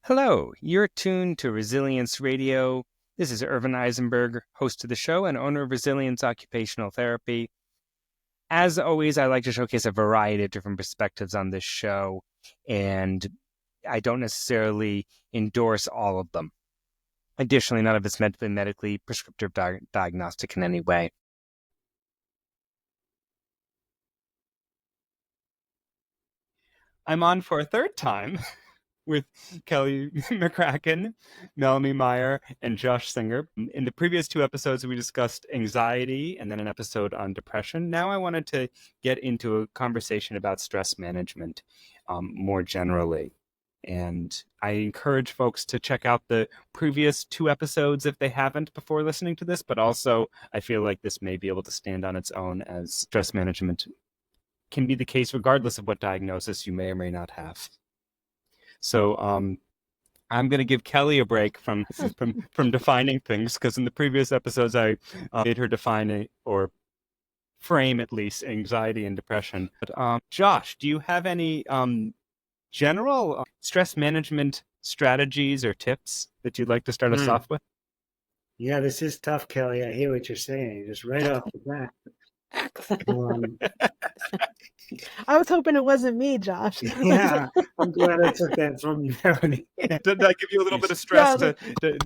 Hello, you're tuned to Resilience Radio. This is Irvin Eisenberg, host of the show and owner of Resilience Occupational Therapy. As always, I like to showcase a variety of different perspectives on this show, and I don't necessarily endorse all of them. Additionally, none of it's meant to be medically prescriptive diagnostic in any way. I'm on for a third time with Kelly McCracken, Melanie Meyer, and Josh Singer. In the previous two episodes, we discussed anxiety and then an episode on depression. Now I wanted to get into a conversation about stress management more generally. And I encourage folks to check out the previous two episodes if they haven't before listening to this, but also I feel like this may be able to stand on its own, as stress management can be the case regardless of what diagnosis you may or may not have. So I'm going to give Kelly a break from defining things, because in the previous episodes I made her define or frame at least anxiety and depression. But Josh, do you have any general stress management strategies or tips that you'd like to start us off with? Yeah, this is tough, Kelly. I hear what you're saying, just right off the bat. I was hoping it wasn't me, Josh. Yeah, I'm glad I took that from you, Melanie. Did that give you a little bit of stress that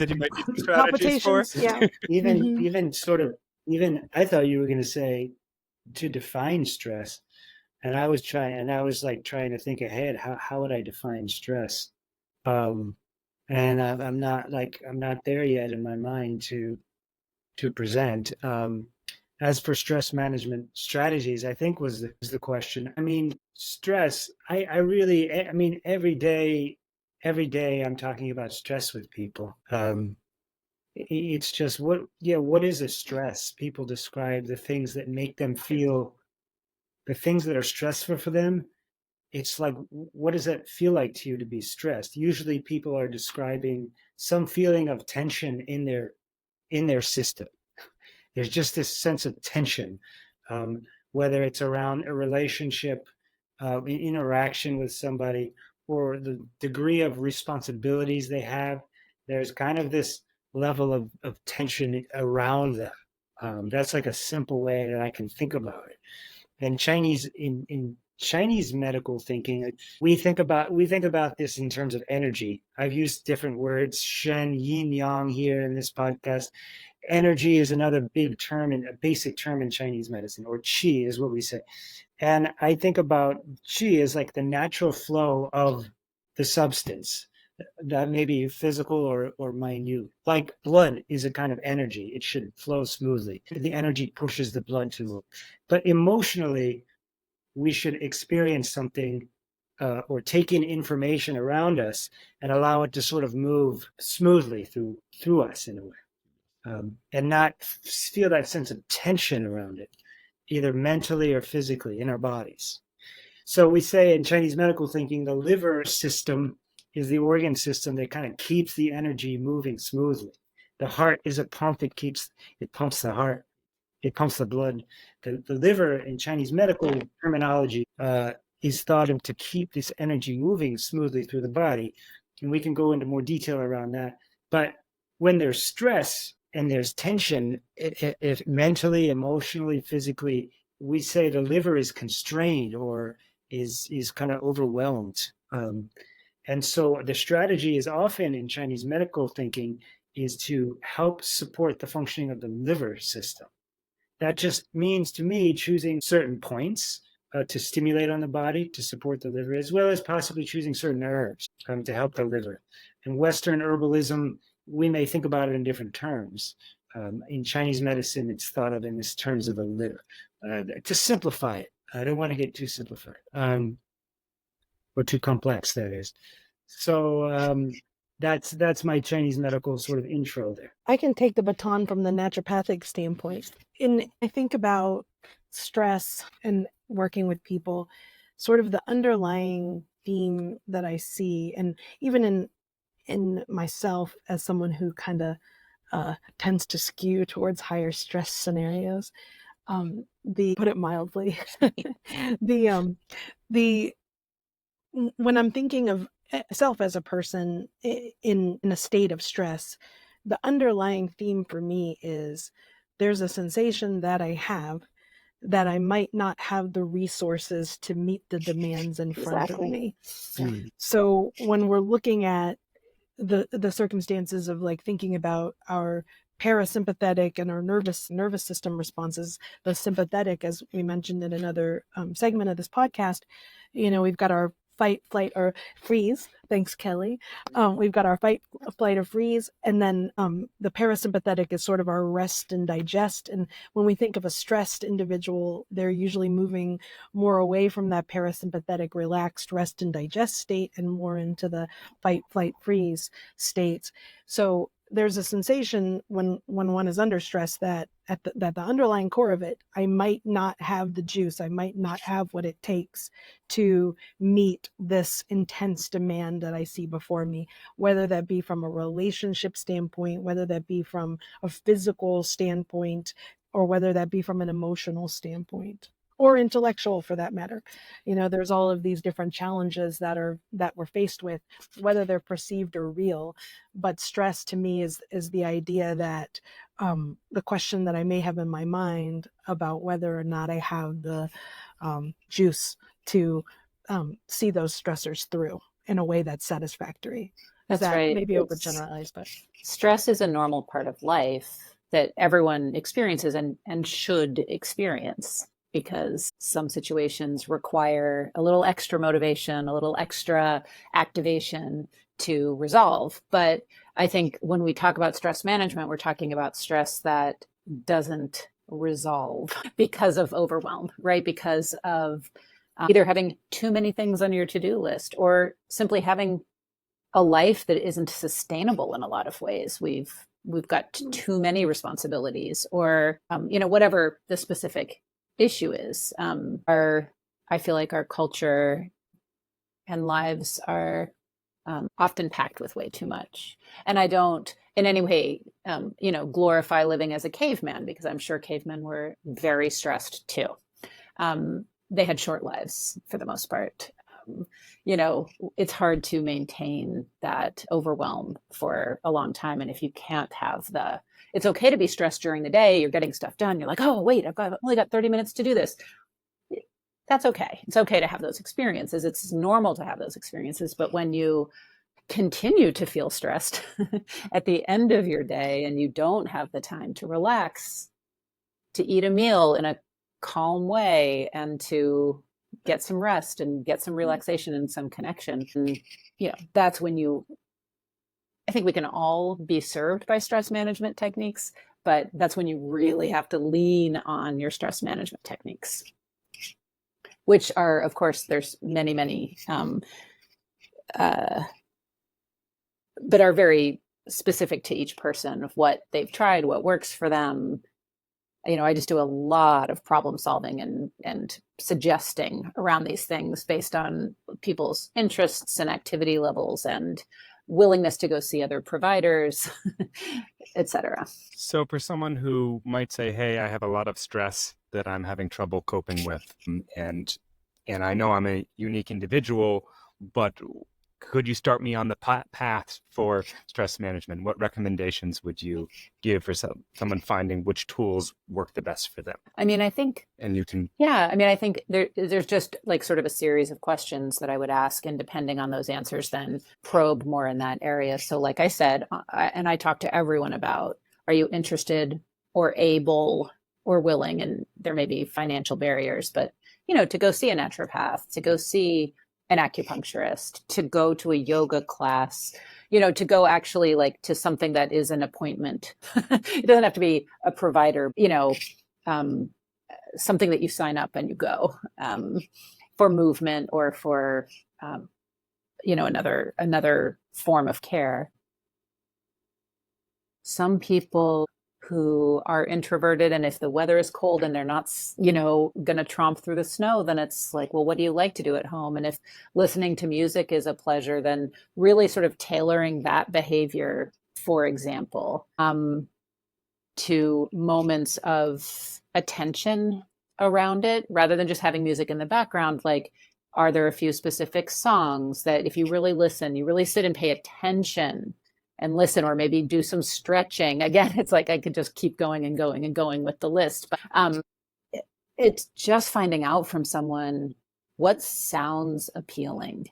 you might need some strategies for? Yeah. Even I thought you were going to say to define stress, and I was trying to think ahead. How would I define stress? And I'm not there yet in my mind to present. As for stress management strategies, I think was the question. I mean, stress, I mean, every day I'm talking about stress with people. It's just what is a stress? People describe the things that make them feel, the things that are stressful for them. It's like, what does that feel like to you to be stressed? Usually people are describing some feeling of tension in their system. There's just this sense of tension, whether it's around a relationship, interaction with somebody, or the degree of responsibilities they have. There's kind of this level of tension around them. That's like a simple way that I can think about it. And in Chinese medical thinking, we think about this in terms of energy. I've used different words, Shen, Yin, Yang here in this podcast. Energy is another big term, a basic term in Chinese medicine, or qi is what we say. And I think about qi as like the natural flow of the substance that may be physical or minute. Like blood is a kind of energy. It should flow smoothly. The energy pushes the blood to move. But emotionally, we should experience something or take in information around us and allow it to sort of move smoothly through us in a way. And not feel that sense of tension around it, either mentally or physically in our bodies. So we say in Chinese medical thinking, the liver system is the organ system that kind of keeps the energy moving smoothly. The heart is a pump that pumps the heart, it pumps the blood. The liver in Chinese medical terminology is thought of to keep this energy moving smoothly through the body. And we can go into more detail around that. But when there's stress, and there's tension, if mentally, emotionally, physically, we say the liver is constrained or is kind of overwhelmed. And so the strategy is often in Chinese medical thinking is to help support the functioning of the liver system. That just means to me choosing certain points to stimulate on the body to support the liver, as well as possibly choosing certain herbs to help the liver. In Western herbalism, we may think about it in different terms. In Chinese medicine, it's thought of in this terms of the liver. To simplify it, I don't want to get too simplified or too complex, that is. So that's my Chinese medical sort of intro there. I can take the baton from the naturopathic standpoint. I think about stress and working with people, sort of the underlying theme that I see, and even in myself as someone who kind of tends to skew towards higher stress scenarios. Put it mildly, when I'm thinking of myself as a person in a state of stress, the underlying theme for me is there's a sensation that I have that I might not have the resources to meet the demands in front of me. So when we're looking at the circumstances of like thinking about our parasympathetic and our nervous system responses, the sympathetic, as we mentioned in another segment of this podcast, we've got our fight, flight, or freeze. Thanks, Kelly. We've got our fight, flight, or freeze. And then the parasympathetic is sort of our rest and digest. And when we think of a stressed individual, they're usually moving more away from that parasympathetic, relaxed rest and digest state and more into the fight, flight, freeze states. So there's a sensation when one is under stress that that the underlying core of it, I might not have the juice, I might not have what it takes to meet this intense demand that I see before me, whether that be from a relationship standpoint, whether that be from a physical standpoint, or whether that be from an emotional standpoint, or intellectual for that matter. There's all of these different challenges that we're faced with, whether they're perceived or real. But stress to me is the idea that the question that I may have in my mind about whether or not I have the juice to see those stressors through in a way that's satisfactory. That's that right. Maybe overgeneralized, but stress is a normal part of life that everyone experiences and should experience, because some situations require a little extra motivation, a little extra activation to resolve. But I think when we talk about stress management, we're talking about stress that doesn't resolve because of overwhelm, right? Because of either having too many things on your to-do list or simply having a life that isn't sustainable in a lot of ways. We've got too many responsibilities, or whatever the specific issue is. I feel like our culture and lives are often packed with way too much. And I don't in any way, glorify living as a caveman, because I'm sure cavemen were very stressed too. They had short lives for the most part. It's hard to maintain that overwhelm for a long time. And if you can't have it's okay to be stressed during the day, you're getting stuff done. You're like, oh, wait, I've only got 30 minutes to do this. That's okay. It's okay to have those experiences. It's normal to have those experiences. But when you continue to feel stressed at the end of your day and you don't have the time to relax, to eat a meal in a calm way, and to get some rest and get some relaxation and some connection, and, that's when I think we can all be served by stress management techniques, but that's when you really have to lean on your stress management techniques, which are, of course, there's many, many, but are very specific to each person of what they've tried, what works for them. I just do a lot of problem solving and suggesting around these things based on people's interests and activity levels and willingness to go see other providers, et cetera. So for someone who might say, hey, I have a lot of stress that I'm having trouble coping with, and I know I'm a unique individual, but could you start me on the path for stress management? What recommendations would you give for someone finding which tools work the best for them? I think, and you can, I think there's just like sort of a series of questions that I would ask, and depending on those answers, then probe more in that area. So like I said, and I talk to everyone about, are you interested or able or willing? And there may be financial barriers, but to go see a naturopath, to go see an acupuncturist, to go to a yoga class, to go actually like to something that is an appointment. It doesn't have to be a provider, something that you sign up and you go for movement or for, another form of care. Some people who are introverted, and if the weather is cold and they're not, going to tromp through the snow, then it's like, well, what do you like to do at home? And if listening to music is a pleasure, then really sort of tailoring that behavior, for example, to moments of attention around it, rather than just having music in the background. Like, Are there a few specific songs that if you really listen, you really sit and pay attention and listen, or maybe do some stretching? Again, it's like I could just keep going and going and going with the list. But it's just finding out from someone what sounds appealing,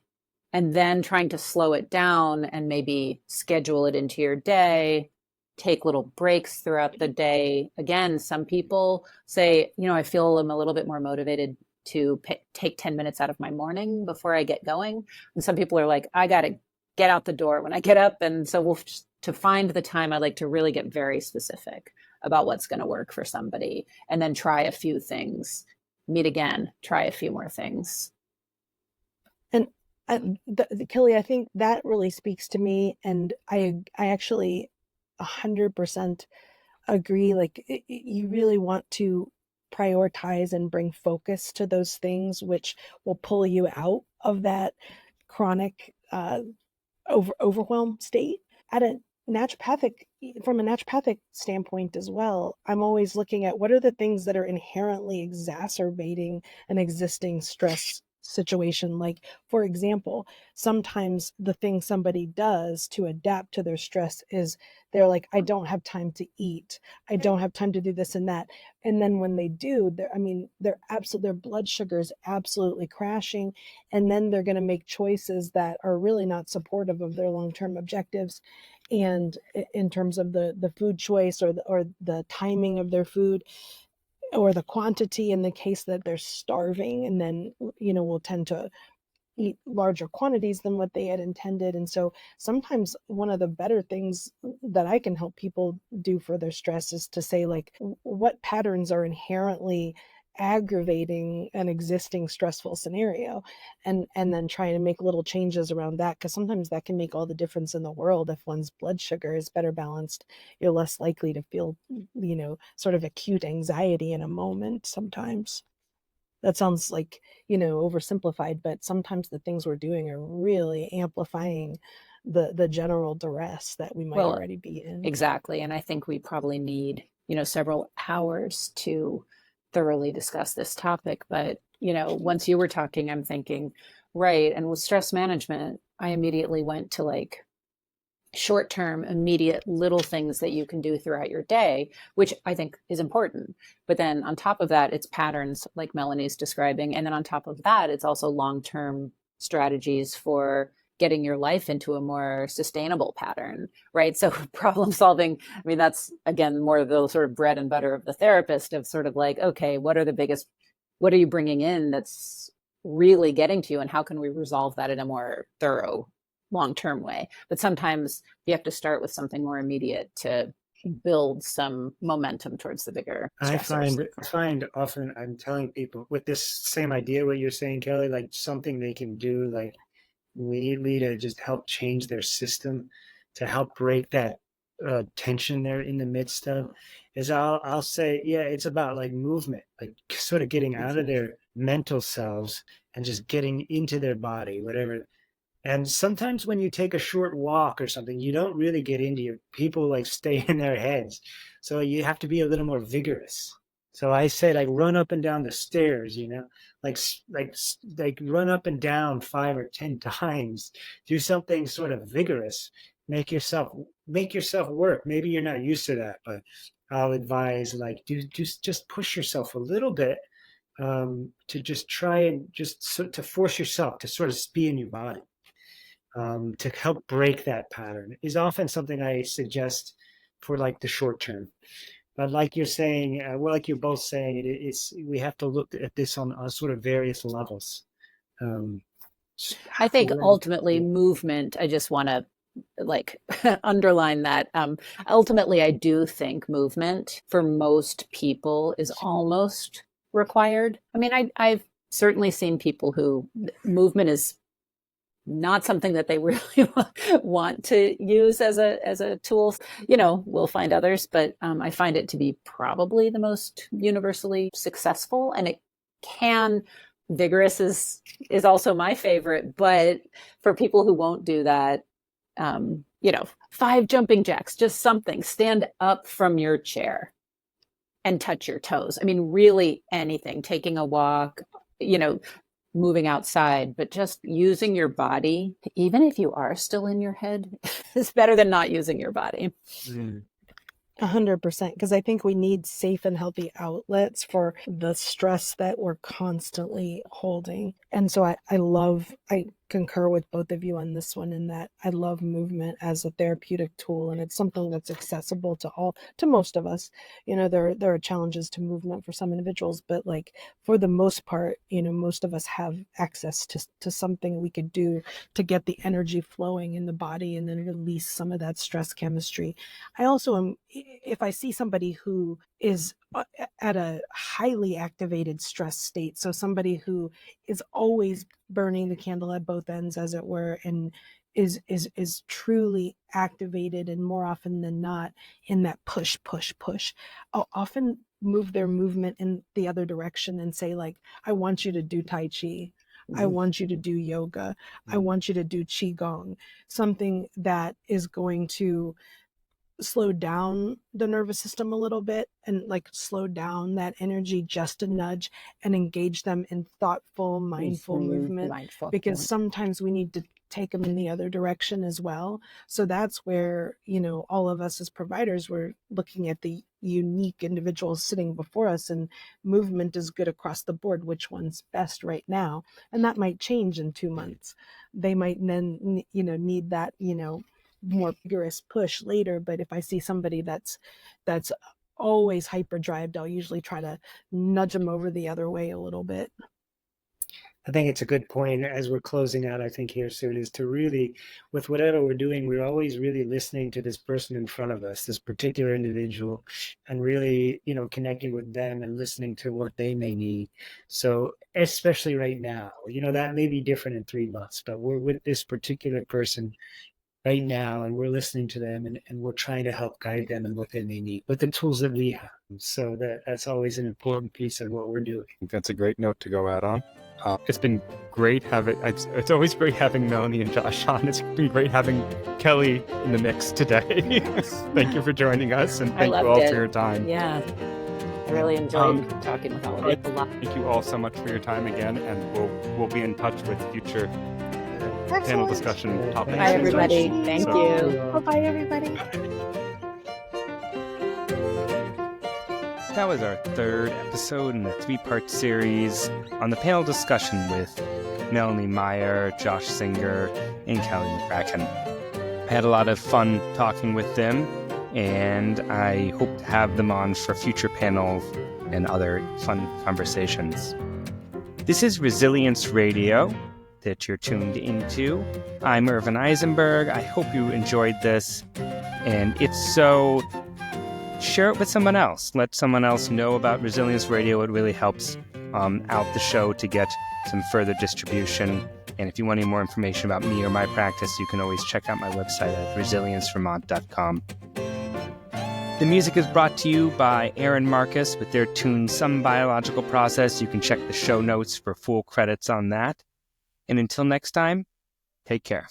and then trying to slow it down and maybe schedule it into your day, take little breaks throughout the day. Again, some people say, I feel I'm a little bit more motivated to take 10 minutes out of my morning before I get going. And some people are like, I got to get out the door when I get up. And so to find the time, I like to really get very specific about what's going to work for somebody, and then try a few things, meet again, try a few more things. And Kelly, I think that really speaks to me. And I actually 100% agree. Like, you really want to prioritize and bring focus to those things which will pull you out of that chronic overwhelm state. From a naturopathic standpoint as well, I'm always looking at what are the things that are inherently exacerbating an existing stress situation. Like, for example, sometimes the thing somebody does to adapt to their stress is they're like, I don't have time to eat. I don't have time to do this and that. And then when they do, their blood sugar is absolutely crashing. And then they're going to make choices that are really not supportive of their long-term objectives. And in terms of the food choice or the timing of their food, or the quantity, in the case that they're starving, and then will tend to eat larger quantities than what they had intended. And so sometimes one of the better things that I can help people do for their stress is to say, like, what patterns are inherently aggravating an existing stressful scenario, and then trying to make little changes around that, because sometimes that can make all the difference in the world. If one's blood sugar is better balanced, you're less likely to feel sort of acute anxiety in a moment. Sometimes that sounds like oversimplified, but sometimes the things we're doing are really amplifying the general duress that we might already be in. Exactly. And I think we probably need several hours to thoroughly discuss this topic. But, once you were talking, I'm thinking, right. And with stress management, I immediately went to like short-term, immediate little things that you can do throughout your day, which I think is important. But then on top of that, it's patterns like Melanie's describing. And then on top of that, it's also long-term strategies for getting your life into a more sustainable pattern, right? So problem solving, I mean, that's again, more of the sort of bread and butter of the therapist, of sort of like, okay, what are you bringing in that's really getting to you, and how can we resolve that in a more thorough long-term way? But sometimes you have to start with something more immediate to build some momentum towards the bigger stressors. I find often I'm telling people with this same idea, what you're saying, Kelly, like something they can do like immediately to just help change their system, to help break that tension they're in the midst of, is I'll say, yeah, it's about like movement, like sort of getting out of their mental selves and just getting into their body, whatever. And sometimes when you take a short walk or something, you don't really get into your people, like stay in their heads. So you have to be a little more vigorous. So I say, like, run up and down the stairs, like run up and down 5 or 10 times, do something sort of vigorous, make yourself work. Maybe you're not used to that, but I'll advise, like, just push yourself a little bit, to just try and to force yourself to sort of be in your body. To help break that pattern is often something I suggest for like the short term. But like you're saying, like you're both saying, we have to look at this on sort of various levels. I think ultimately movement, I just want to like underline that. Ultimately, I do think movement for most people is almost required. I mean, I've certainly seen people who movement is not something that they really want to use as a tool. We'll find others, but I find it to be probably the most universally successful. And it can, vigorous is also my favorite, but for people who won't do that, 5 jumping jacks, just something, stand up from your chair and touch your toes. I mean, really anything, taking a walk, moving outside, but just using your body, even if you are still in your head, is better than not using your body. 100%, because I think we need safe and healthy outlets for the stress that we're constantly holding. And so I concur with both of you on this one, in that I love movement as a therapeutic tool, and it's something that's accessible to most of us. There are challenges to movement for some individuals, but like for the most part, most of us have access to something we could do to get the energy flowing in the body and then release some of that stress chemistry. I also am, if I see somebody who is at a highly activated stress state, so somebody who is always burning the candle at both ends, as it were, and is truly activated, and more often than not in that push, I'll often move their movement in the other direction and say, like, I want you to do Tai Chi. I want you to do yoga. I want you to do Qigong, something that is going to slow down the nervous system a little bit, and like slow down that energy just a nudge, and engage them in thoughtful, mindful movement, because sometimes we need to take them in the other direction as well. So that's where, all of us as providers, we're looking at the unique individuals sitting before us, and movement is good across the board. Which one's best right now? And that might change in 2 months. They might then, need that, more vigorous push later. But if I see somebody that's always hyperdrived, I'll usually try to nudge them over the other way a little bit. I think it's a good point as we're closing out, I think here soon, is to really, with whatever we're doing, we're always really listening to this person in front of us, this particular individual, and really, connecting with them and listening to what they may need. So especially right now, that may be different in 3 months, but we're with this particular person right now, and we're listening to them, and we're trying to help guide them in what they may need with the tools that we have. So that's always an important piece of what we're doing. I think that's a great note to go out on. It's been great it's always great having Melanie and Josh on. It's been great having Kelly in the mix today. Thank you for joining us, and thank you all for your time. Yeah, I really enjoyed talking with all of you a lot. Thank you all so much for your time again, and we'll be in touch with future panel discussion topics. Bye, everybody. Thank you. Bye, everybody. That was our third episode in a 3-part series on the panel discussion with Melanie Meyer, Josh Singer, and Kelly McCracken. I had a lot of fun talking with them, and I hope to have them on for future panels and other fun conversations. This is Resilience Radio that you're tuned into. I'm Irvin Eisenberg. I hope you enjoyed this, and if so, share it with someone else. Let someone else know about Resilience Radio. It really helps out the show to get some further distribution. And if you want any more information about me or my practice, you can always check out my website at resiliencevermont.com. The music is brought to you by Aaron Marcus with their tune Some Biological Process. You can check the show notes for full credits on that. And until next time, take care.